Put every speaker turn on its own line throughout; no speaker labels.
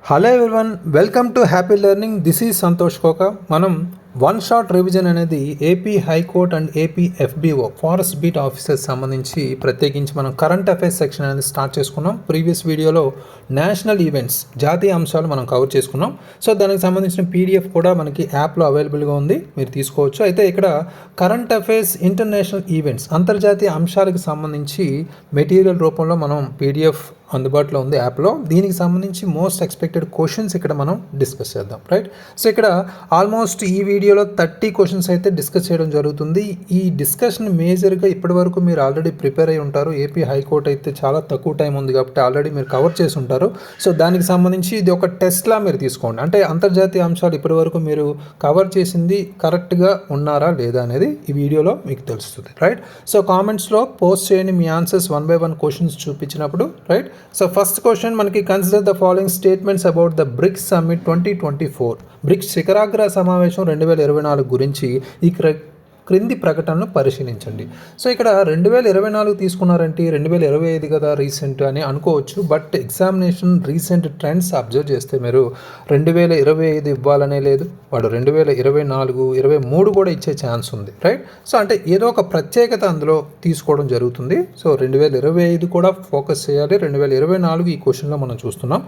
Hello everyone, welcome to happy learning. This is Santosh కోక. మనం one shot revision అనేది AP high court and AP FBO forest beat officers సంబంధించి ప్రత్యేకించి మనం current affairs section అనేది start చేసుకున్నాం. ప్రీవియస్ వీడియోలో నేషనల్ ఈవెంట్స్, జాతీయ అంశాలు మనం కవర్ చేసుకున్నాం. సో దానికి సంబంధించిన పీడిఎఫ్ కూడా మనకి యాప్లో అవైలబుల్గా ఉంది, మీరు తీసుకోవచ్చు. అయితే ఇక్కడ కరెంట్ అఫైర్స్, ఇంటర్నేషనల్ ఈవెంట్స్, అంతర్జాతీయ అంశాలకు సంబంధించి మెటీరియల్ రూపంలో మనం పీడిఎఫ్ అందుబాటులో ఉంది యాప్లో. దీనికి సంబంధించి మోస్ట్ ఎక్స్పెక్టెడ్ క్వశ్చన్స్ ఇక్కడ మనం డిస్కస్ చేద్దాం, రైట్? సో ఇక్కడ ఆల్మోస్ట్ ఈ వీడియోలో 30 క్వశ్చన్స్ అయితే డిస్కస్ చేయడం జరుగుతుంది. ఈ డిస్కషన్ మేజర్గా ఇప్పటివరకు మీరు ఆల్రెడీ ప్రిపేర్ అయి ఉంటారు. ఏపీ హైకోర్టు అయితే చాలా తక్కువ టైం ఉంది కాబట్టి ఆల్రెడీ మీరు కవర్ చేసి ఉంటారు. సో దానికి సంబంధించి ఇది ఒక టెస్ట్లా మీరు తీసుకోండి. అంటే అంతర్జాతీయ అంశాలు ఇప్పటివరకు మీరు కవర్ చేసింది కరెక్ట్గా ఉన్నారా లేదా అనేది ఈ వీడియోలో మీకు తెలుస్తుంది, రైట్? సో కామెంట్స్లో పోస్ట్ చేయండి మీ ఆన్సర్స్, 1 by 1 క్వశ్చన్స్ చూపించినప్పుడు, రైట్? సో ఫస్ట్ క్వశ్చన్ మనకి, consider the following statements about the BRICS summit 2024. బ్రిక్స్ శిఖరాగ్ర సమావేశం 2024 గురించి ఈ క్రింది ప్రకటనను పరిశీలించండి. సో ఇక్కడ 2024 తీసుకున్నారంటే 2025 కదా రీసెంట్ అని అనుకోవచ్చు. But examination recent trends observe చేస్తే మీరు 2025 ఇవ్వాలనే లేదు, వాడు 2024, 23 కూడా ఇచ్చే ఛాన్స్ ఉంది, రైట్? సో అంటే ఏదో ఒక ప్రత్యేకత అందులో తీసుకోవడం జరుగుతుంది. సో 2025 కూడా ఫోకస్ చేయాలి. 2024 ఈ క్వశ్చన్లో మనం చూస్తున్నాం.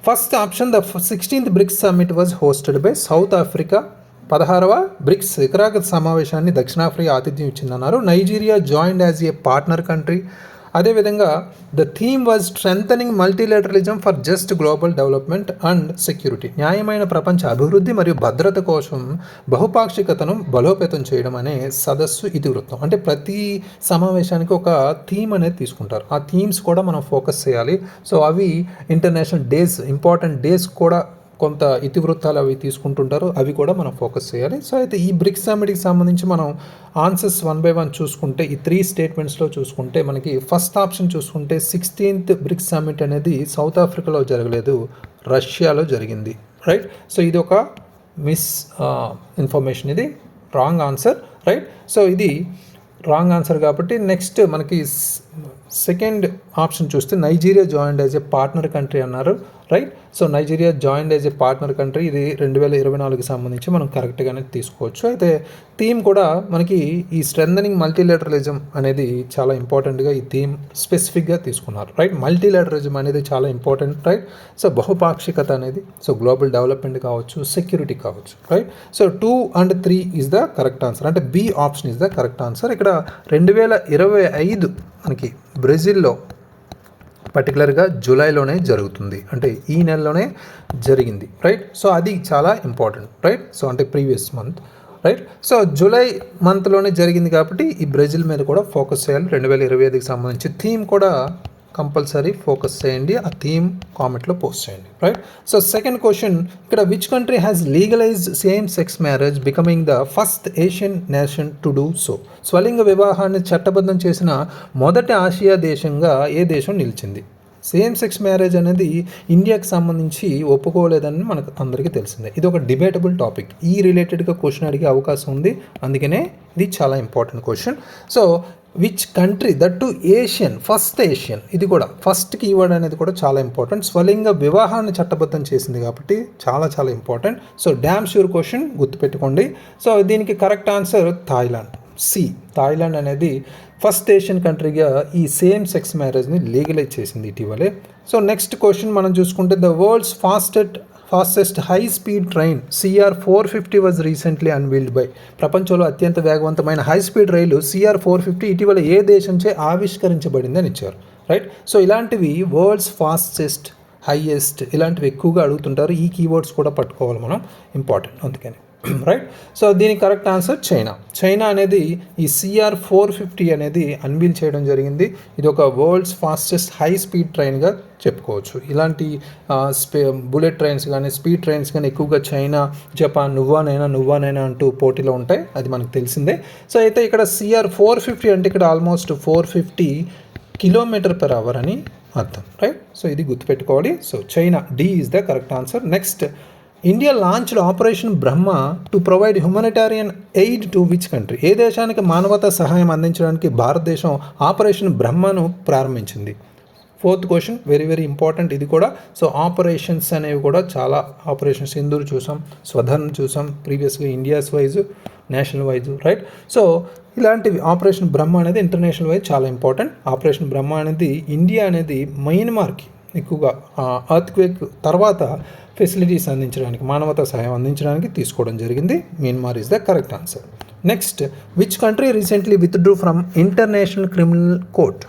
First option, the 16th BRICS summit was hosted by South Africa. 16వ బ్రిక్స్ శిఖరాగ్ర సమావేశాన్ని దక్షిణాఫ్రికా ఆతిథ్యం ఇచ్చిందన్నారు. Nigeria joined as a partner country. అదేవిధంగా the theme was strengthening multilateralism for just global development and security. న్యాయమైన ప్రపంచ అభివృద్ధి మరియు భద్రత కోసం బహుపాక్షికతను బలోపేతం చేయడం అనే సదస్సు ఇతివృత్తం. అంటే ప్రతి సమావేశానికి ఒక థీమ్ అనేది తీసుకుంటారు. ఆ థీమ్స్ కూడా మనం ఫోకస్ చేయాలి. సో అవి ఇంటర్నేషనల్ డేస్, ఇంపార్టెంట్ డేస్ కూడా కొంత ఇతివృత్తాలు అవి తీసుకుంటుంటారు, అవి కూడా మనం ఫోకస్ చేయాలి. సో అయితే ఈ బ్రిక్స్ సమ్మిట్కి సంబంధించి మనం ఆన్సర్స్ 1 by 1 చూసుకుంటే, ఈ 3 స్టేట్మెంట్స్లో చూసుకుంటే మనకి ఫస్ట్ ఆప్షన్ చూసుకుంటే 16th బ్రిక్స్ సమ్మిట్ అనేది సౌత్ ఆఫ్రికాలో జరగలేదు, రష్యాలో జరిగింది, రైట్? సో ఇది ఒక మిస్ ఇన్ఫర్మేషన్, ఇది రాంగ్ ఆన్సర్, రైట్? సో ఇది రాంగ్ ఆన్సర్ కాబట్టి నెక్స్ట్ మనకి సెకండ్ ఆప్షన్ చూస్తే Nigeria joined as a partner country అన్నారు, right? So Nigeria joined as a partner country, ఇది 2024కి సంబంధించి మనం కరెక్ట్గానే తీసుకోవచ్చు. అయితే థీమ్ కూడా మనకి ఈ స్ట్రెంథనింగ్ మల్టీలేటరలిజం అనేది చాలా ఇంపార్టెంట్గా ఈ థీమ్ స్పెసిఫిక్గా తీసుకున్నారు, రైట్? మల్టీలేటరలిజం అనేది చాలా ఇంపార్టెంట్, రైట్? సో బహుపాక్షికత అనేది, సో గ్లోబల్ డెవలప్మెంట్ కావచ్చు, సెక్యూరిటీ కావచ్చు, right? So 2 and 3 is the correct answer, అంటే B option is the correct answer. ఇక్కడ 2025 మనకి బ్రెజిల్లో పర్టికులర్గా జూలైలోనే జరుగుతుంది, అంటే ఈ నెలలోనే జరిగింది, రైట్? సో అది చాలా ఇంపార్టెంట్, రైట్? సో అంటే previous month, right? So July మంత్లోనే జరిగింది కాబట్టి ఈ బ్రెజిల్ మీద కూడా ఫోకస్ చేయాలి. 2025కి సంబంధించి థీమ్ కూడా కంపల్సరీ ఫోకస్ చేయండి, ఆ థీమ్ కామెంట్లో పోస్ట్ చేయండి, రైట్? సో సెకండ్ క్వశ్చన్, ఇక్కడ which country has legalised same sex marriage becoming the first Asian nation to do so. స్వలింగ వివాహాన్ని చట్టబద్ధం చేసిన మొదటి ఆసియా దేశంగా ఏ దేశం నిలిచింది? సేమ్ సెక్స్ మ్యారేజ్ అనేది ఇండియాకి సంబంధించి ఒప్పుకోలేదని మనకు అందరికీ తెలిసిందే. ఇది ఒక డిబేటబుల్ టాపిక్, ఈ రిలేటెడ్గా క్వశ్చన్ అడిగే అవకాశం ఉంది, అందుకనే ఇది చాలా important question. So which country, that to Asian, first Asian, ఇది కూడా ఫస్ట్ కీవర్డ్ అనేది కూడా చాలా ఇంపార్టెంట్. స్వలింగ వివాహాన్ని చట్టబద్ధం చేసింది కాబట్టి చాలా చాలా important. So damn sure question, గుర్తుపెట్టుకోండి. సో దీనికి correct answer Thailand, C. Thailand అనేది ఫస్ట్ ఏషియన్ కంట్రీగా ఈ సేమ్ సెక్స్ మ్యారేజ్ని లీగలైజ్ చేసింది ఇటీవలే. సో నెక్స్ట్ క్వశ్చన్ మనం చూసుకుంటే, the world's fastest high speed train CR450 was recently unveiled by. ప్రపంచంలో అత్యంత వేగవంతమైన హై స్పీడ్ రైలు CR450 ఇటీవల ఏ దేశంచే ఆవిష్కరించబడింది అని ఇచ్చారు, రైట్? సో ఇలాంటివి వరల్డ్స్ ఫాస్టెస్ట్, హైయెస్ట్ ఇలాంటివి ఎక్కువగా అడుగుతుంటారు. ఈ కీవర్డ్స్ కూడా పట్టుకోవాలి మనం, ఇంపార్టెంట్ అందుకని, రైట్? సో దీనికి కరెక్ట్ ఆన్సర్ చైనా అనేది ఈ CR450 అనేది అన్వీల్ చేయడం జరిగింది. ఇది ఒక వరల్డ్స్ ఫాస్టెస్ట్ హై స్పీడ్ ట్రైన్గా చెప్పుకోవచ్చు. ఇలాంటి బుల్లెట్ ట్రైన్స్ కానీ స్పీడ్ ట్రైన్స్ కానీ ఎక్కువగా చైనా, జపాన్ నువ్వానైనా అంటూ పోటీలో ఉంటాయి, అది మనకు తెలిసిందే. సో అయితే ఇక్కడ CR450 అంటే ఇక్కడ ఆల్మోస్ట్ 450 km/h అని అర్థం, రైట్? సో ఇది గుర్తుపెట్టుకోవాలి. So China, D is the correct answer. Next, India launched operation Brahma to provide humanitarian aid to which country. ఏ దేశానికి మానవతా సహాయం అందించడానికి భారతదేశం ఆపరేషన్ బ్రహ్మను ప్రారంభించింది? Fourth question very very important ఇది కూడా. సో ఆపరేషన్స్ అనేవి కూడా చాలా ఆపరేషన్స్ సింధూర్ చూసాం, స్వధర్న్ చూసాం ప్రీవియస్గా India's wise national wise, right. So ఇలాంటివి ఆపరేషన్ బ్రహ్మ అనేది ఇంటర్నేషనల్ వైజ్ చాలా ఇంపార్టెంట్. ఆపరేషన్ బ్రహ్మ అనేది ఇండియా అనేది మయన్మార్కి ఎక్కువగా ఎర్త్క్వేక్ తర్వాత ఫెసిలిటీస్ అందించడానికి, మానవతా సహాయం అందించడానికి తీసుకోవడం జరిగింది. Myanmar is the correct answer. Next, which country recently withdrew from international criminal court?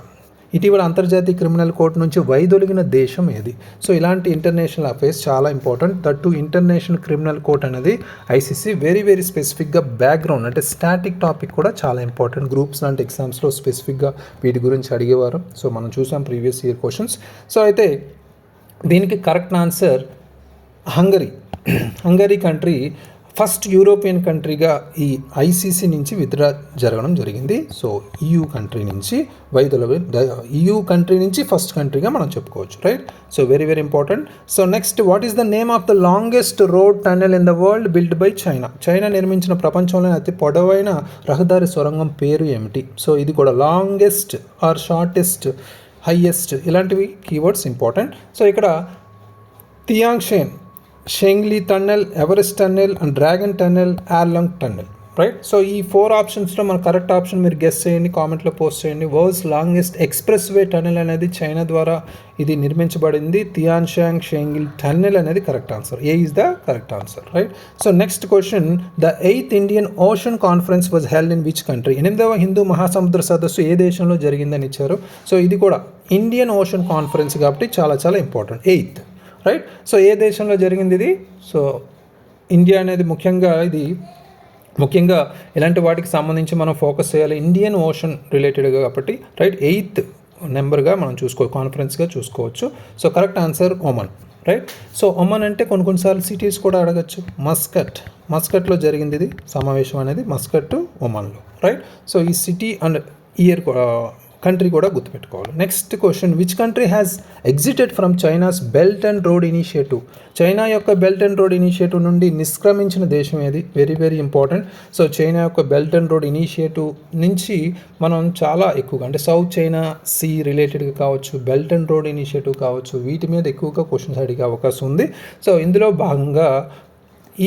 ఇటీవల అంతర్జాతీయ క్రిమినల్ కోర్టు నుంచి వైదొలిగిన దేశం ఏది? సో ఇలాంటి ఇంటర్నేషనల్ అఫైర్స్ చాలా important. That to international criminal court అనేది ఐసీసీ వెరీ వెరీ స్పెసిఫిక్గా బ్యాక్గ్రౌండ్ అంటే స్టాటిక్ టాపిక్ కూడా చాలా ఇంపార్టెంట్. గ్రూప్స్ లాంటి ఎగ్జామ్స్లో స్పెసిఫిక్గా వీటి గురించి అడిగేవారు. సో మనం చూసాం ప్రీవియస్ ఇయర్ క్వశ్చన్స్. సో అయితే దీనికి correct answer Hungary country first European కంట్రీగా ఈ ఐసీసీ నుంచి విత్డ్రా జరగడం జరిగింది. సో EU కంట్రీ నుంచి EU కంట్రీ నుంచి ఫస్ట్ కంట్రీగా మనం చెప్పుకోవచ్చు, right. So very very important. So next, what is the name of the longest road tunnel in the world built by China? China నిర్మించిన ప్రపంచంలోనే అతి పొడవైన రహదారి సొరంగం పేరు ఏమిటి? సో ఇది కూడా లాంగెస్ట్ ఆర్ షార్టెస్ట్, హైయెస్ట్ ఇలాంటివి కీవర్డ్స్ ఇంపార్టెంట్. సో ఇక్కడ Tianshan, Shengli tunnel, Everest tunnel and Dragon tunnel, Erlang tunnel, right. So ఈ 4 ఆప్షన్స్లో మన కరెక్ట్ ఆప్షన్ మీరు గెస్ చేయండి, కామెంట్లో పోస్ట్ చేయండి. World's longest express way tunnel అనేది చైనా ద్వారా ఇది నిర్మించబడింది. తియాన్షాంగ్ షెంగిల్ టన్నెల్ అనేది correct answer. A is the correct answer, right. So next question, the 8th Indian ocean conference was held in which country? 8వ హిందూ మహాసముద్ర సదస్సు ఏ దేశంలో జరిగిందని ఇచ్చారు. సో ఇది కూడా ఇండియన్ ఓషన్ కాన్ఫరెన్స్ కాబట్టి చాలా చాలా ఇంపార్టెంట్. 8th, right. సో ఏ దేశంలో జరిగింది ఇది? సో ఇండియా అనేది ముఖ్యంగా ఇలాంటి వాటికి సంబంధించి మనం ఫోకస్ చేయాలి, ఇండియన్ ఓషన్ రిలేటెడ్గా కాబట్టి, రైట్. 8th నెంబర్గా మనం కాన్ఫరెన్స్గా చూసుకోవచ్చు. So correct answer Oman, right. So Oman అంటే కొన్నిసార్లు సిటీస్ కూడా అడగచ్చు. మస్కట్లో జరిగింది ఇది సమావేశం అనేది, మస్కట్ ఒమన్లో, రైట్. సో ఈ సిటీ అండ్ ఇయర్ కంట్రీ కూడా గుర్తుపెట్టుకోవాలి. Next question, which country has exited from China's belt and road initiative? China యొక్క బెల్ట్ అండ్ రోడ్ ఇనిషియేటివ్ నుండి నిష్క్రమించిన దేశం ఏది? Very very important. So China యొక్క బెల్ట్ అండ్ రోడ్ ఇనిషియేటివ్ నుంచి మనం చాలా ఎక్కువగా అంటే సౌత్ చైనా సీ రిలేటెడ్గా కావచ్చు, బెల్ట్ అండ్ రోడ్ ఇనిషియేటివ్ కావచ్చు, వీటి మీద ఎక్కువగా క్వశ్చన్స్ అడిగే అవకాశం ఉంది. సో ఇందులో భాగంగా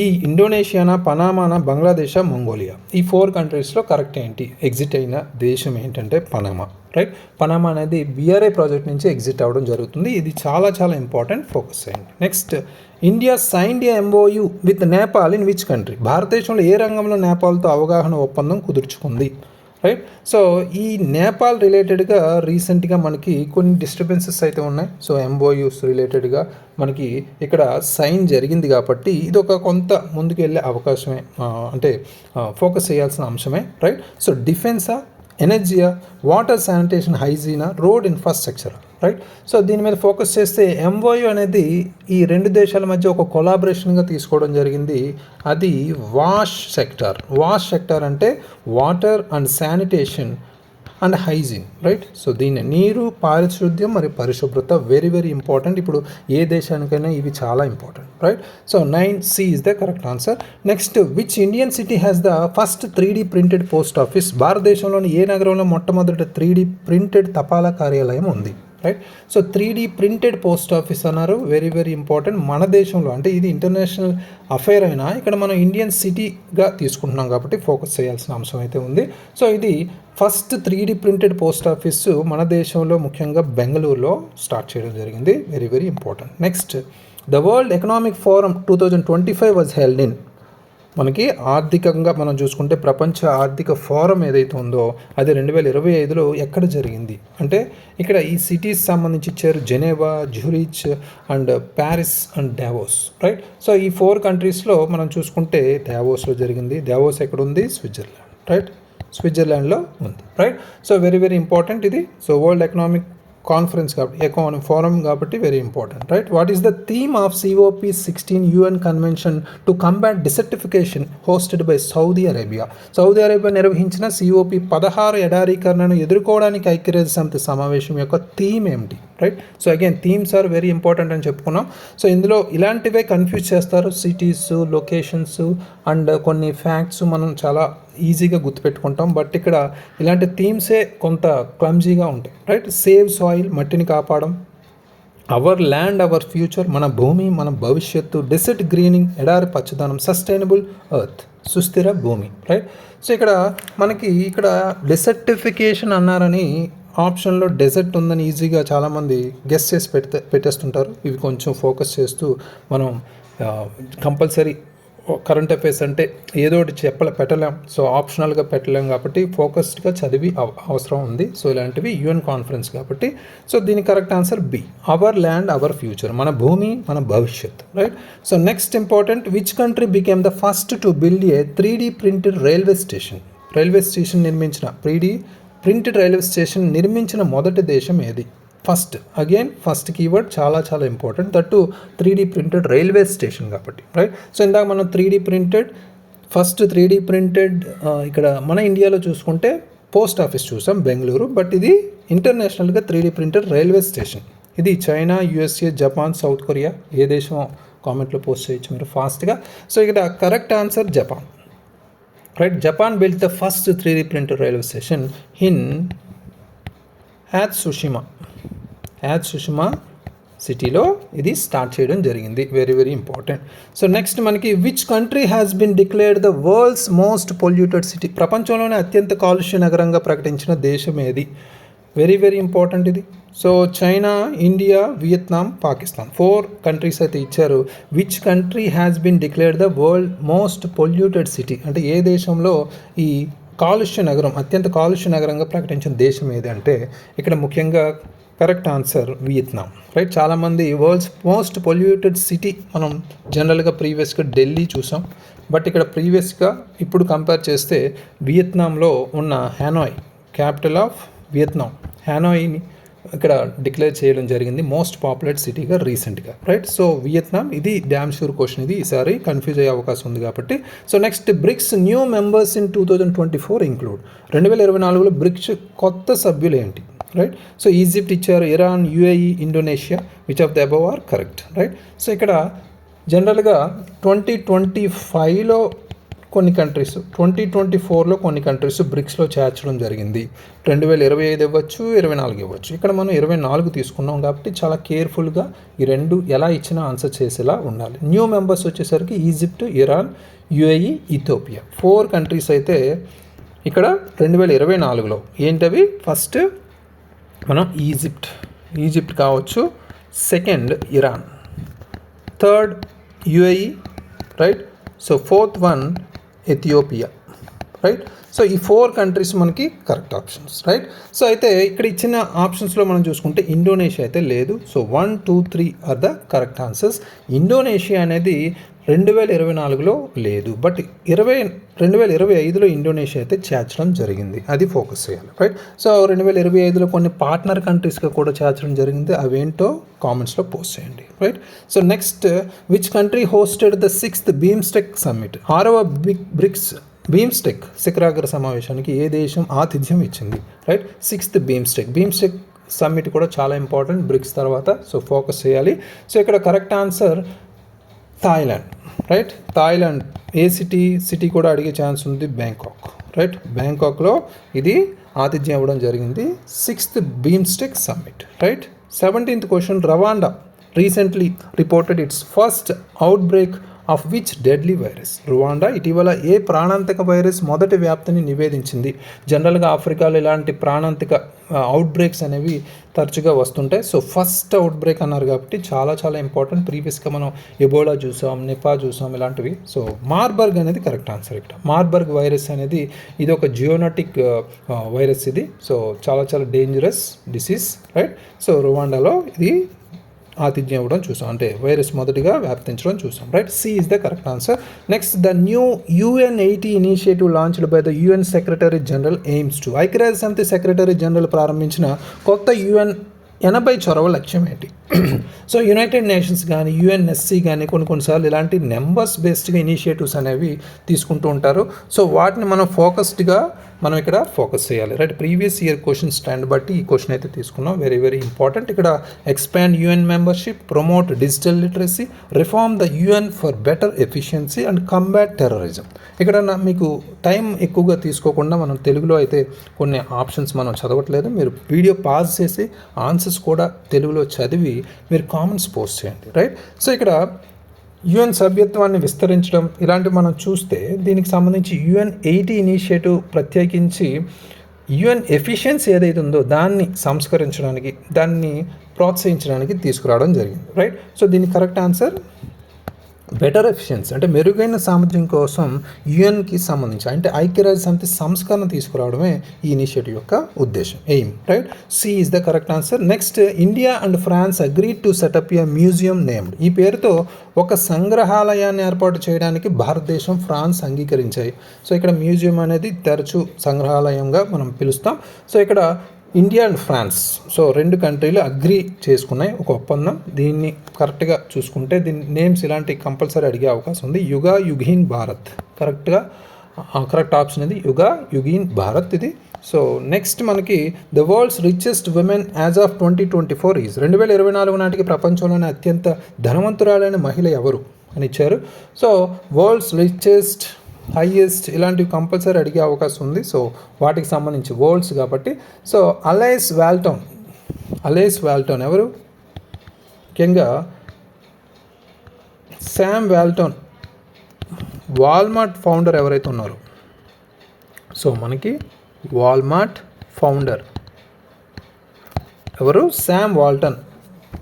ఈ ఇండోనేషియానా, పనామానా, బంగ్లాదేశ్, మంగోలియా ఈ 4 కంట్రీస్లో కరెక్ట్ ఏంటి? ఎగ్జిట్ అయిన దేశం ఏంటంటే పనామా, రైట్. పనామా అనేది BRI ప్రాజెక్ట్ నుంచి ఎగ్జిట్ అవ్వడం జరుగుతుంది. ఇది చాలా చాలా ఇంపార్టెంట్, ఫోకస్ చేయండి. Next, India signed a MOU with Nepal in which country? భారతదేశంలో ఏ రంగంలో నేపాల్తో అవగాహన ఒప్పందం కుదుర్చుకుంది, రైట్. సో ఈ నేపాల్ రిలేటెడ్గా రీసెంట్గా మనకి కొన్ని డిస్టర్బెన్సెస్ అయితే ఉన్నాయి. సో MOUs రిలేటెడ్గా మనకి ఇక్కడ సైన్ జరిగింది కాబట్టి ఇది ఒక కొంత ముందుకు వెళ్ళే అవకాశమే, అంటే ఫోకస్ చేయాల్సిన అంశమే, రైట్. సో డిఫెన్సా, ఎనర్జీయా, వాటర్ శానిటేషన్, హైజీనా, రోడ్ ఇన్ఫ్రాస్ట్రక్చర్, రైట్. సో దీని మీద ఫోకస్ చేస్తే MOU అనేది ఈ 2 దేశాల మధ్య ఒక కొలాబరేషన్గా తీసుకోవడం జరిగింది. అది వాష్ సెక్టార్ అంటే water and sanitation and hygiene, right. So దీన్ని నీరు, పారిశుద్ధ్యం మరియు పరిశుభ్రత వెరీ వెరీ ఇంపార్టెంట్. ఇప్పుడు ఏ దేశానికైనా ఇవి చాలా important, right. So 9C is the correct answer. Next, which Indian city has the first 3D printed post office? భారతదేశంలోని ఏ నగరంలో మొట్టమొదటి 3D ప్రింటెడ్ తపాలా కార్యాలయం ఉంది, right. So 3D printed post office అన్నారు, వెరీ వెరీ ఇంపార్టెంట్. మన దేశంలో అంటే ఇది ఇంటర్నేషనల్ అఫైర్ అయినా ఇక్కడ మనం ఇండియన్ సిటీగా తీసుకుంటున్నాం కాబట్టి ఫోకస్ చేయాల్సిన అంశం అయితే ఉంది. సో ఇది first 3D printed post office మన దేశంలో ముఖ్యంగా బెంగళూరులో స్టార్ట్ చేయడం జరిగింది, very very important. Next, the world economic forum 2025 was held in? మనకి ఆర్థికంగా మనం చూసుకుంటే ప్రపంచ ఆర్థిక ఫోరం ఏదైతే ఉందో అది 2025లో ఎక్కడ జరిగింది అంటే ఇక్కడ ఈ సిటీస్ సంబంధించి ఇచ్చారు, Geneva, Zurich and Paris and Davos, right. So ఈ 4 కంట్రీస్లో మనం చూసుకుంటే డావోస్లో జరిగింది. డావోస్ ఎక్కడ ఉంది? Switzerland, right. స్విట్జర్లాండ్లో ఉంది, right. So very very important ఇది. సో వరల్డ్ ఎకనామిక్ కాన్ఫరెన్స్ కాబట్టి ఎకానమిక్ ఫోరం కాబట్టి very important, right. What is the theme of COP16 UN convention to combat desertification hosted by Saudi Arabia? Saudi Arabia నిర్వహించిన COP16 ఎడారీకరణను ఎదుర్కోవడానికి ఐక్యరాజ్య సమితి సమావేశం యొక్క theme ఏమిటి, right. So again themes are very important అని చెప్పుకున్నాం. సో ఇందులో ఇలాంటివే కన్ఫ్యూజ్ చేస్తారు, సిటీస్, లొకేషన్స్ అండ్ కొన్ని ఫ్యాక్ట్స్ మనం చాలా ఈజీగా గుర్తుపెట్టుకుంటాం, బట్ ఇక్కడ ఇలాంటి థీమ్సే కొంత క్లమ్జీగా ఉంటాయి, రైట్. సేవ్ సాయిల్, మట్టిని కాపాడడం. అవర్ ల్యాండ్ అవర్ ఫ్యూచర్, మన భూమి మన భవిష్యత్తు. డెసర్ట్ గ్రీనింగ్, ఎడారి పచ్చదనం. సస్టైనబుల్ ఎర్త్, సుస్థిర భూమి, రైట్. సో ఇక్కడ మనకి ఇక్కడ డెసర్టిఫికేషన్ అన్నారని ఆప్షన్లో డెజర్ట్ ఉందని ఈజీగా చాలామంది గెస్ చేసి పెట్టేస్తుంటారు. ఇవి కొంచెం ఫోకస్ చేస్తూ మనం కంపల్సరీ కరెంట్ అఫైర్స్ అంటే ఏదో ఒకటి పెట్టలేం, సో ఆప్షనల్గా పెట్టలేం కాబట్టి ఫోకస్డ్గా చదివి అవసరం ఉంది. సో ఇలాంటివి యుఎన్ కాన్ఫరెన్స్ కాబట్టి. సో దీని correct answer B, our land our future, మన భూమి మన భవిష్యత్, right. So next important, which country became the first to build a 3D printed railway station. Railway station నిర్మించిన 3D ప్రింటెడ్ రైల్వే స్టేషన్ నిర్మించిన మొదటి దేశం ఏది? ఫస్ట్, అగైన్ ఫస్ట్ కీవర్డ్ చాలా చాలా important, that 3D printed railway station కాబట్టి, right. So ఇందాక మనం 3D printed first 3D printed ఇక్కడ మన ఇండియాలో చూసుకుంటే పోస్ట్ ఆఫీస్ చూసాం బెంగళూరు, బట్ ఇది ఇంటర్నేషనల్గా 3D ప్రింటెడ్ రైల్వే స్టేషన్. ఇది China, USA, Japan, south Korea, ఏ దేశం కామెంట్లో పోస్ట్ చేయొచ్చు మీరు ఫాస్ట్గా. సో ఇక్కడ correct answer Japan, right. Japan built the first 3D printed railway station in Yatsushima సిటీలో ఇది స్టార్ట్ చేయడం జరిగింది. Very very important. So next మనకి, which country has been declared the world's most polluted city. ప్రపంచంలోనే అత్యంత కాలుష్య నగరంగా ప్రకటించిన దేశం ఏది? వెరీ వెరీ ఇంపార్టెంట్ ఇది. So China, India, Vietnam, Pakistan 4 countries అయితే ఇచ్చారు. Which country has been declared the world most polluted city అంటే ఏ దేశంలో ఈ కాలుష్య నగరం అత్యంత కాలుష్య నగరంగా ప్రకటించిన దేశం ఏది అంటే ఇక్కడ ముఖ్యంగా కరెక్ట్ ఆన్సర్ వియత్నాం, రైట్. చాలామంది వరల్డ్స్ మోస్ట్ పొల్యూటెడ్ సిటీ మనం జనరల్గా ప్రీవియస్గా ఢిల్లీ చూసాం, బట్ ఇక్కడ ప్రీవియస్గా ఇప్పుడు కంపేర్ చేస్తే వియత్నాంలో ఉన్న హ్యానాయ్, క్యాపిటల్ ఆఫ్ వియత్నాం, హ్యానాయ్ని ఇక్కడ డిక్లేర్ చేయడం జరిగింది మోస్ట్ పాపులర్ సిటీగా రీసెంట్గా, రైట్. సో వియత్నాం, ఇది డ్యామ్ షూర్ క్వశ్చన్, ఇది ఈసారి కన్ఫ్యూజ్ అయ్యే అవకాశం ఉంది కాబట్టి. So next, BRICS new members in 2024 include. 2024లో బ్రిక్స్ కొత్త సభ్యులు ఏంటి, రైట్. సో ఈజిప్ట్ ఇచ్చారు, Iran, UAE, Indonesia. Which of the above are correct, right. So ఇక్కడ జనరల్గా 2025లో కొన్ని కంట్రీస్, 2024లో కొన్ని కంట్రీస్ బ్రిక్స్లో చేర్చడం జరిగింది. 2025 ఇవ్వచ్చు, 24 ఇవ్వచ్చు. ఇక్కడ మనం 24 తీసుకున్నాం కాబట్టి చాలా కేర్ఫుల్గా ఈ రెండు ఎలా ఇచ్చినా ఆన్సర్ చేసేలా ఉండాలి. న్యూ మెంబర్స్ వచ్చేసరికి Egypt, Iran, UAE, Ethiopia 4 countries అయితే ఇక్కడ 2024లో ఏంటవి? ఫస్ట్ మనం ఈజిప్ట్ కావచ్చు, second Iran, third UAE, right. So fourth one Ethiopia, right. So ఈ 4 కంట్రీస్ మనకి కరెక్ట్ ఆప్షన్స్, రైట్. సో అయితే ఇక్కడ ఇచ్చిన ఆప్షన్స్లో మనం చూసుకుంటే ఇండోనేషియా అయితే లేదు. So 1, 2, 3 are the correct answers. Indonesia అనేది 2024లో లేదు, బట్ 2025లో ఇండోనేషియా అయితే చేర్చడం జరిగింది, అది ఫోకస్ చేయాలి, రైట్. సో 2025లో కొన్ని పార్ట్నర్ కంట్రీస్గా కూడా చేర్చడం జరిగింది, అవేంటో కామెంట్స్లో పోస్ట్ చేయండి, right. So next, which country hosted the 6th BIMSTEC summit. 6వ బ్రిక్స్ BIMSTEC శిఖరాగ్ర సమావేశానికి ఏ దేశం ఆతిథ్యం ఇచ్చింది, రైట్. 6th BIMSTEC సమ్మిట్ కూడా చాలా ఇంపార్టెంట్ బ్రిక్స్ తర్వాత, సో ఫోకస్ చేయాలి. సో ఇక్కడ correct answer Thailand, right. Thailand ఏ సిటీ కూడా అడిగే ఛాన్స్ ఉంది, బ్యాంకాక్, రైట్. బ్యాంకాక్లో ఇది ఆతిథ్యం ఇవ్వడం జరిగింది 6th BIMSTEC summit, right. 17th question, Rwanda recently reported it's first outbreak of which deadly virus. Rwanda ఇటీవల ఏ ప్రాణాంతక వైరస్ మొదటి వ్యాప్తిని నివేదించింది. జనరల్గా ఆఫ్రికాలో ఇలాంటి ప్రాణాంతక అవుట్బ్రేక్స్ అనేవి తరచుగా వస్తుంటాయి. సో ఫస్ట్ అవుట్బ్రేక్ అన్నారు కాబట్టి చాలా చాలా ఇంపార్టెంట్. ప్రీవియస్గా మనం ఎబోలా చూసాం, నిపా చూసాం, ఇలాంటివి. సో మార్బర్గ్ అనేది కరెక్ట్ ఆన్సర్. ఇక్కడ మార్బర్గ్ వైరస్ అనేది ఇది ఒక జియోనటిక్ వైరస్ ఇది. సో చాలా చాలా డేంజరస్ డిసీజ్, రైట్. సో రువాండాలో ఇది ఆతిథ్యం ఇవ్వడం చూసాం, అంటే వైరస్ మొదటిగా వ్యాప్తించడం చూసాం, right. C is the correct answer. Next, the new UN80 initiative launched by the UN Secretary General aims to. ఐక్యరాజ్య సమితి సెక్రటరీ జనరల్ ప్రారంభించిన కొత్త UN 80 చొరవ లక్ష్యం ఏంటి? సో యునైటెడ్ నేషన్స్ కానీ యుఎన్ఎస్సి కానీ కొన్నిసార్లు ఇలాంటి నెంబర్స్ బేస్డ్గా ఇనిషియేటివ్స్ అనేవి తీసుకుంటూ ఉంటారు. సో వాటిని మనం ఫోకస్డ్గా మనం ఇక్కడ ఫోకస్ చేయాలి, right. Previous year question stand బట్టి ఈ క్వశ్చన్ అయితే తీసుకున్నాం. Very very important. ఇక్కడ expand UN membership, promote digital literacy, reform the UN for better efficiency and combat terrorism. ఇక్కడ మీకు టైం ఎక్కువగా తీసుకోకుండా మనం తెలుగులో అయితే కొన్ని ఆప్షన్స్ మనం చదవట్లేదు. మీరు వీడియో పాజ్ చేసి ఆన్సర్స్ కూడా తెలుగులో చదివి మీరు కామెంట్స్ పోస్ట్ చేయండి, రైట్. సో ఇక్కడ యుఎన్ సభ్యత్వాన్ని విస్తరించడం ఇలాంటివి మనం చూస్తే దీనికి సంబంధించి UN80 ఇనిషియేటివ్ ప్రత్యేకించి యుఎన్ ఎఫిషియన్సీ ఏదైతే ఉందో దాన్ని సంస్కరించడానికి, దాన్ని ప్రోత్సహించడానికి తీసుకురావడం జరిగింది, రైట్. సో దీని కరెక్ట్ ఆన్సర్ బెటర్ ఎఫిషియన్సీ, అంటే మెరుగైన సామర్థ్యం కోసం యుఎన్కి సంబంధించి అంటే ఐక్యరాజ్య సమితి సంస్కరణ తీసుకురావడమే ఈ ఇనిషియేటివ్ యొక్క ఉద్దేశం, aim, right. C is the correct answer. Next, India and France agreed to set up a museum named. ఈ పేరుతో ఒక సంగ్రహాలయాన్ని ఏర్పాటు చేయడానికి భారతదేశం, ఫ్రాన్స్ అంగీకరించాయి. సో ఇక్కడ మ్యూజియం అనేది తరచూ సంగ్రహాలయంగా మనం పిలుస్తాం. సో ఇక్కడ ఇండియా అండ్ ఫ్రాన్స్, సో రెండు కంట్రీలు అగ్రీ చేసుకున్నాయి ఒక ఒప్పందం. దీన్ని కరెక్ట్గా చూసుకుంటే దీని నేమ్స్ ఇలాంటి కంపల్సరీ అడిగే అవకాశం ఉంది. యుగా యుగీన్ భారత్, కరెక్ట్ ఆప్షన్ ఇది యుగా యుగీన్ భారత్ ఇది. సో నెక్స్ట్ మనకి the world's richest women as of 2024 is, 2024 నాటికి ప్రపంచంలోనే అత్యంత ధనవంతురాలైన మహిళ ఎవరు అని ఇచ్చారు. సో వరల్డ్స్ రిచెస్ట్, హైయెస్ట్ ఇలాంటివి కంపల్సరీ అడిగే అవకాశం ఉంది. సో వాటికి సంబంధించి వరల్డ్స్ కాబట్టి, సో అలైస్ వాల్టన్ ఎవరు? ముఖ్యంగా శామ్ వాల్టన్, వాల్మార్ట్ ఫౌండర్ ఎవరైతే ఉన్నారో, సో మనకి వాల్మార్ట్ ఫౌండర్ ఎవరు? శామ్ వాల్టన్,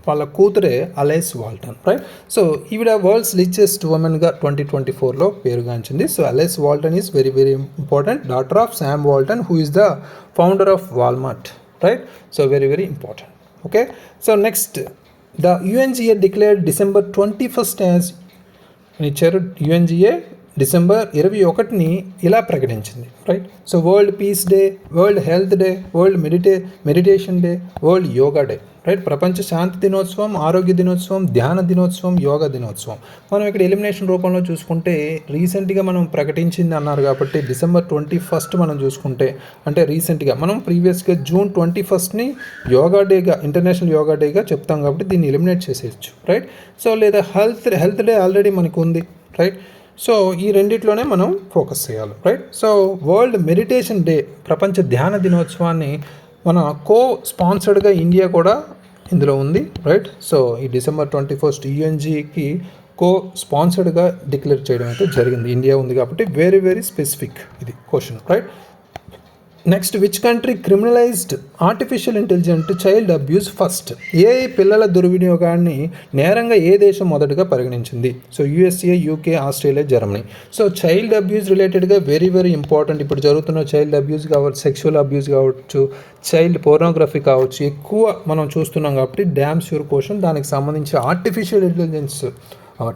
వాళ్ళ కూతురే అలైస్ వాల్టన్, రైట్. సో ఈవిడ వరల్డ్స్ రిచెస్ట్ ఉమెన్గా 2024లో పేరుగాంచింది. So Alice Walton is very very important, daughter of Sam Walton who is the founder of Walmart, right. So very very important. Okay, so next, the UNGA declared December 21 as అని ఇచ్చారు. UNGA December 21ని ఇలా ప్రకటించింది, right. So world peace day, world health day, world meditation day, world yoga day, right. ప్రపంచ శాంతి దినోత్సవం, ఆరోగ్య దినోత్సవం, ధ్యాన దినోత్సవం, యోగా దినోత్సవం. మనం ఇక్కడ ఎలిమినేషన్ రూపంలో చూసుకుంటే రీసెంట్గా మనం ప్రకటించింది అన్నారు కాబట్టి December 21 మనం చూసుకుంటే, అంటే రీసెంట్గా మనం ప్రీవియస్గా June 21ని యోగా డేగా, ఇంటర్నేషనల్ యోగా డేగా చెప్తాం కాబట్టి దీన్ని ఎలిమినేట్ చేసేయచ్చు, రైట్. సో లేదా హెల్త్ డే ఆల్రెడీ మనకు ఉంది, రైట్. సో ఈ రెండిట్లోనే మనం ఫోకస్ చేయాలి, right. So world meditation day, ప్రపంచ ధ్యాన దినోత్సవాన్ని మన స్పాన్సర్డ్గా ఇండియా కూడా ఇందులో ఉంది, రైట్. సో ఈ December 21 UNGకి స్పాన్సర్డ్గా డిక్లేర్ చేయడం అయితే జరిగింది. ఇండియా ఉంది కాబట్టి వెరీ వెరీ స్పెసిఫిక్ ఇది question, right. Next, which country criminalized artificial intelligent child abuse first? AI పిల్లల దుర్వినియోగాన్ని నేరంగా ఏ దేశం మొదటగా పరిగణించింది? So USA, UK, Australia, Germany. So child abuse రిలేటెడ్గా వెరీ వెరీ ఇంపార్టెంట్. ఇప్పుడు జరుగుతున్న చైల్డ్ అబ్యూస్ కావచ్చు, సెక్షువల్ అబ్యూస్ కావచ్చు, చైల్డ్ పోర్నోగ్రఫీ కావచ్చు, ఎక్కువ మనం చూస్తున్నాం కాబట్టి డ్యామ్ ష్యూర్ క్వశ్చన్. దానికి సంబంధించి ఆర్టిఫిషియల్ ఇంటెలిజెన్స్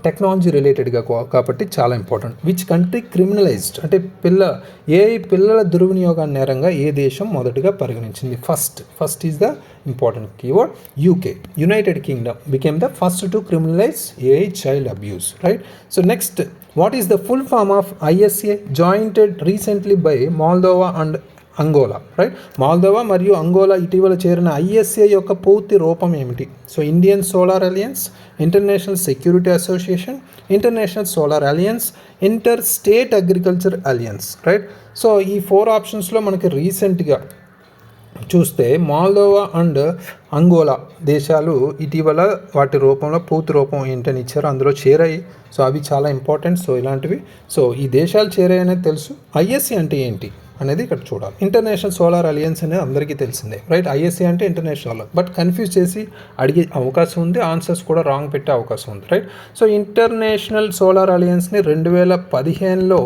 టెక్నాలజీ రిలేటెడ్గా కాబట్టి చాలా ఇంపార్టెంట్. విచ్ కంట్రీ క్రిమినలైజ్డ్ అంటే పిల్లల దుర్వినియోగాన్ని నేరంగా ఏ దేశం మొదటిగా పరిగణించింది? First is the important keyword. UK, United Kingdom became the first to criminalize AI child abuse, right. So next, what is the full form of ISA jointed recently by Moldova and Angola, right. Moldova మరియు Angola ఇటీవల చేరిన ISA యొక్క పూర్తి రూపం ఏమిటి? So Indian Solar Alliance, International Security Association, International Solar Alliance, Inter State Agriculture Alliance, right. So ఈ 4 ఆప్షన్స్లో మనకి రీసెంట్గా చూస్తే మాల్దోవా అండ్ అంగోలా దేశాలు ఇటీవల వాటి రూపంలో పూర్తి రూపం ఏంటని ఇచ్చారు, అందులో చేరాయి. సో అవి చాలా ఇంపార్టెంట్. సో ఇలాంటివి, సో ఈ దేశాలు చేరాయి అనేది తెలుసు. ISA అంటే ఏంటి అనేది ఇక్కడ చూడాలి. ఇంటర్నేషనల్ సోలార్ అలయన్స్ అనేది అందరికీ తెలిసిందే, రైట్. ISA అంటే ఇంటర్నేషనల్, బట్ కన్ఫ్యూజ్ చేసి అడిగే అవకాశం ఉంది, ఆన్సర్స్ కూడా రాంగ్ పెట్టే అవకాశం ఉంది, రైట్. సో ఇంటర్నేషనల్ సోలార్ అలయన్స్ని 2015లో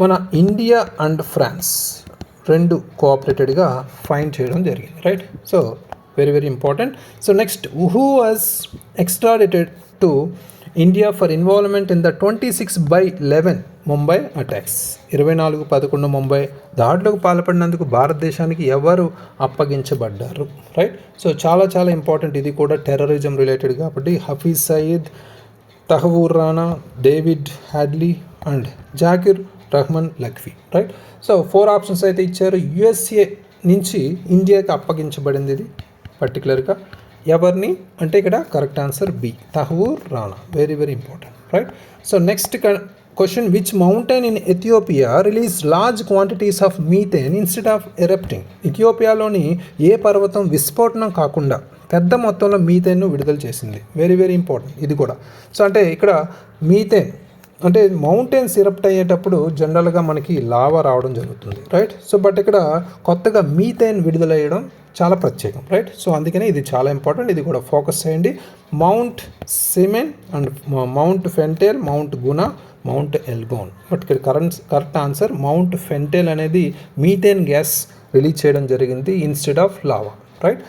మన ఇండియా అండ్ ఫ్రాన్స్ రెండు కోఆపరేటెడ్గా ఫైండ్ చేయడం జరిగింది, right. So very very important. So next, who was extradited to India for involvement in the 26/11 Mumbai attacks. 24/11 Mumbai దాడులకు పాల్పడినందుకు భారతదేశానికి ఎవరు అప్పగించబడ్డారు? రైట్. సో చాలా చాలా ఇంపార్టెంట్, ఇది కూడా టెర్రరిజం రిలేటెడ్ కాబట్టి Hafiz Saeed, Tahawwur Rana, David Headley and Zakir Rahman Lakhvi. Right. So 4 options అయితే ఇచ్చారు. యుఎస్ఏ నుంచి ఇండియాకి అప్పగించబడింది ఇది పర్టికులర్గా. ఎవరిని అంటే ఇక్కడ correct answer B, Tahawwur Rana. Very very important. Right. So next question, which mountain in Ethiopia release large quantities of methane instead of erupting? ఇథియోపియాలోని ఏ పర్వతం విస్ఫోటనం కాకుండా పెద్ద మొత్తంలో మీథేన్ను విడుదల చేసింది? వెరీ వెరీ ఇంపార్టెంట్ ఇది కూడా. సో అంటే ఇక్కడ మీథేన్ అంటే మౌంటైన్స్ ఎరప్ట్ అయ్యేటప్పుడు జనరల్గా మనకి లావా రావడం జరుగుతుంది. రైట్. సో బట్ ఇక్కడ కొత్తగా మీథేన్ విడుదలయ్యడం చాలా ప్రత్యేకం. రైట్. సో అందుకనే ఇది చాలా ఇంపార్టెంట్, ఇది కూడా ఫోకస్ చేయండి. Mount Simien and Mount Fentale, Mount Guna, Mount Elgon. But ఇక్కడ కరెక్ట్ ఆన్సర్ మౌంట్ ఫెంటేల్ అనేది మీథేన్ గ్యాస్ రిలీజ్ చేయడం జరిగింది instead of lava. Right.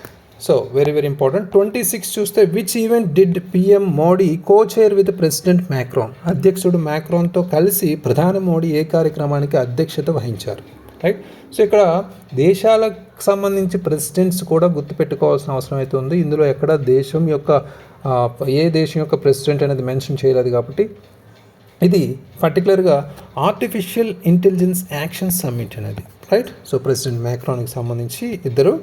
So very very important. 26 చూస్తే, which event did PM Modi co-chair with president Macron? అధ్యక్షుడు మ్యాక్రాన్తో కలిసి ప్రధాని మోడీ ఏ కార్యక్రమానికి అధ్యక్షత వహించారు? రైట్. సో ఇక్కడ దేశాలకు సంబంధించి ప్రెసిడెంట్స్ కూడా గుర్తుపెట్టుకోవాల్సిన అవసరం అయితే ఉంది. ఇందులో ఎక్కడ దేశం యొక్క ఏ దేశం యొక్క ప్రెసిడెంట్ అనేది మెన్షన్ చేయలేదు కాబట్టి ఇది పర్టికులర్గా ఆర్టిఫిషియల్ ఇంటెలిజెన్స్ యాక్షన్ సమ్మిట్ అనేది. రైట్. సో ప్రెసిడెంట్ మ్యాక్రాన్కి సంబంధించి ఇద్దరు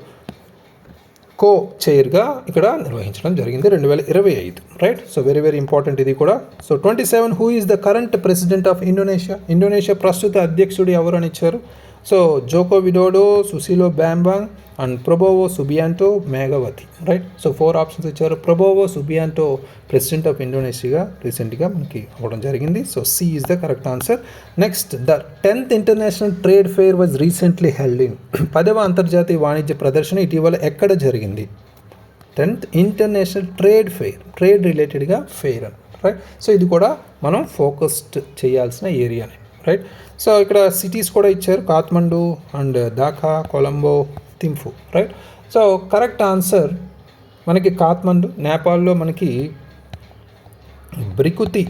కో-చైర్గా ఇక్కడ నిర్వహించడం జరిగింది 2025. Right. So very very important ఇది కూడా. So 27, who is the current president of Indonesia? Indonesia ప్రస్తుత అధ్యక్షుడు ఎవరు అని ఇచ్చారు? So Joko Widodo, Susilo Bambang and Prabowo Subianto Megawati. Right. So 4 options ఇచ్చారు. Prabowo Subianto president of Indonesia రీసెంట్గా మనకి అవ్వడం జరిగింది. So C is the correct answer. Next, the 10th international trade fair was recently held in. 10వ అంతర్జాతీయ వాణిజ్య ప్రదర్శన ఇటీవల ఎక్కడ జరిగింది? 10th international trade fair, trade రిలేటెడ్గా ఫెయిర్ అని. రైట్. సో ఇది కూడా మనం ఫోకస్డ్ చేయాల్సిన ఏరియానే. రైట్. సో ఇక్కడ సిటీస్ కూడా ఇచ్చారు, Kathmandu and Dhaka, Colombo, Thimphu. Right. So correct answer మనకి కాత్మండు. నేపాల్లో మనకి బ్రికుతి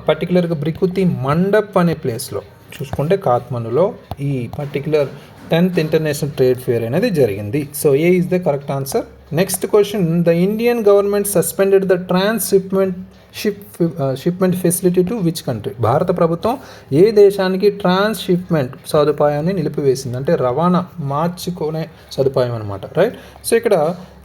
పర్టికులర్గా బ్రికుతి మండప్ అనే ప్లేస్లో చూసుకుంటే కాత్మండులో ఈ particular 10th international trade fair అనేది జరిగింది. So A is the correct answer. Next question, the Indian government suspended the shipment facility to which country? భారత ప్రభుత్వం ఏ దేశానికి ట్రాన్స్షిప్మెంట్ సదుపాయాన్ని నిలిపివేసింది? అంటే రవాణా మార్చుకునే సదుపాయం అనమాట. రైట్. సో ఇక్కడ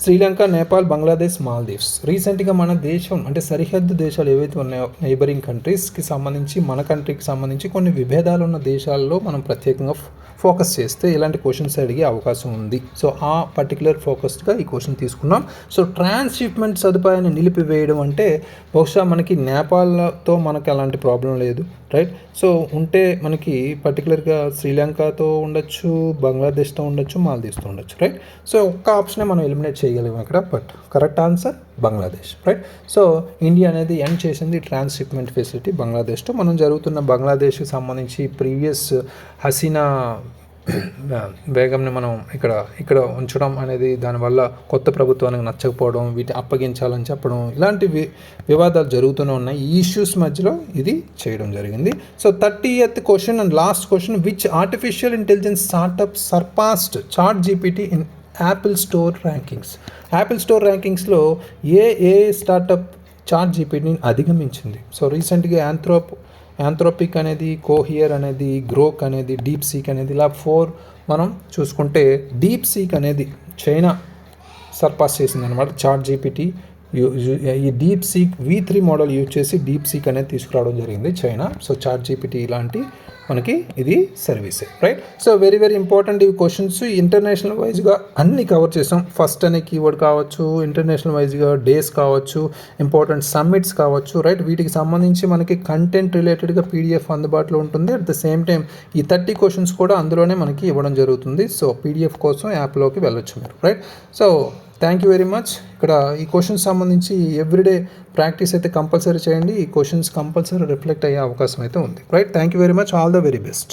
శ్రీలంక, నేపాల్, బంగ్లాదేశ్, మాల్దీవ్స్. రీసెంట్గా మన దేశం అంటే సరిహద్దు దేశాలు ఏవైతే ఉన్నాయో నైబరింగ్ కంట్రీస్కి సంబంధించి మన కంట్రీకి సంబంధించి కొన్ని విభేదాలు ఉన్న దేశాల్లో మనం ప్రత్యేకంగా ఫోకస్ చేస్తే ఇలాంటి క్వశ్చన్స్ అడిగే అవకాశం ఉంది. సో ఆ పర్టికులర్ ఫోకస్డ్గా ఈ క్వశ్చన్ తీసుకున్నాం. సో ట్రాన్స్షిప్మెంట్ సదుపాయాన్ని నిలిపివేయడం అంటే బహుశా మనకి నేపాల్తో మనకి అలాంటి ప్రాబ్లం లేదు. రైట్. సో ఉంటే మనకి పర్టికులర్గా శ్రీలంకతో ఉండొచ్చు, బంగ్లాదేశ్తో ఉండొచ్చు, మాల్దీవ్స్తో ఉండొచ్చు. రైట్. సో ఒక్క ఆప్షనే మనం ఎలిమినేట్ చేయగలిగాం ఇక్కడ. But correct answer Bangladesh. Right. So India అనేది ఎండ్ చేసింది ట్రాన్స్షిప్మెంట్ ఫెసిలిటీ బంగ్లాదేశ్తో. మనం జరుగుతున్న బంగ్లాదేశ్కి సంబంధించి ప్రీవియస్ హసీనా బేగంని మనం ఇక్కడ ఉంచడం అనేది దానివల్ల కొత్త ప్రభుత్వానికి నచ్చకపోవడం, వీటిని అప్పగించాలని చెప్పడం, ఇలాంటి వివాదాలు జరుగుతూనే ఉన్నాయి. ఈ ఇష్యూస్ మధ్యలో ఇది చేయడం జరిగింది. So 30th question and last question, which artificial intelligence startup surpassed ChatGPT in Apple store rankings? Apple store ర్యాంకింగ్స్లో ఏ స్టార్టప్ ChatGPTని అధిగమించింది? సో రీసెంట్గా యాంథ్రోపిక్ అనేది, కోహియర్ అనేది, గ్రోక్ అనేది, డీప్ సీక్ అనేది, ఇలా 4 మనం చూసుకుంటే డీప్ సీక్ అనేది చైనా సర్పాస్ చేసింది అనమాట. ChatGPT ఈ deep seek V3 model use చేసి డీప్ సీక్ అనేది తీసుకురావడం జరిగింది చైనా. సో ChatGPT ఇలాంటి మనకి ఇది సర్వీసే. Right. So very very important ఇవి క్వశ్చన్స్. ఇంటర్నేషనల్ వైజ్గా అన్ని కవర్ చేసాం. ఫస్ట్ అనే కీవర్డ్ కావచ్చు, ఇంటర్నేషనల్ వైజ్గా డేస్ కావచ్చు, ఇంపార్టెంట్ సమ్మిట్స్ కావచ్చు. రైట్. వీటికి సంబంధించి మనకి కంటెంట్ రిలేటెడ్గా PDF అందుబాటులో ఉంటుంది. అట్ ద సేమ్ టైం ఈ 30 క్వశ్చన్స్ కూడా అందులోనే మనకి ఇవ్వడం జరుగుతుంది. సో PDF కోసం యాప్లోకి వెళ్ళొచ్చు మీరు. Right. So thank you very much. ఇక్కడ ఈ క్వశ్చన్స్ సంబంధించి ఎవ్రీడే ప్రాక్టీస్ అయితే కంపల్సరీ చేయండి. ఈ క్వశ్చన్స్ కంపల్సరీ రిఫ్లెక్ట్ అయ్యే అవకాశం అయితే ఉంది. Right. Thank you very much. All the very best.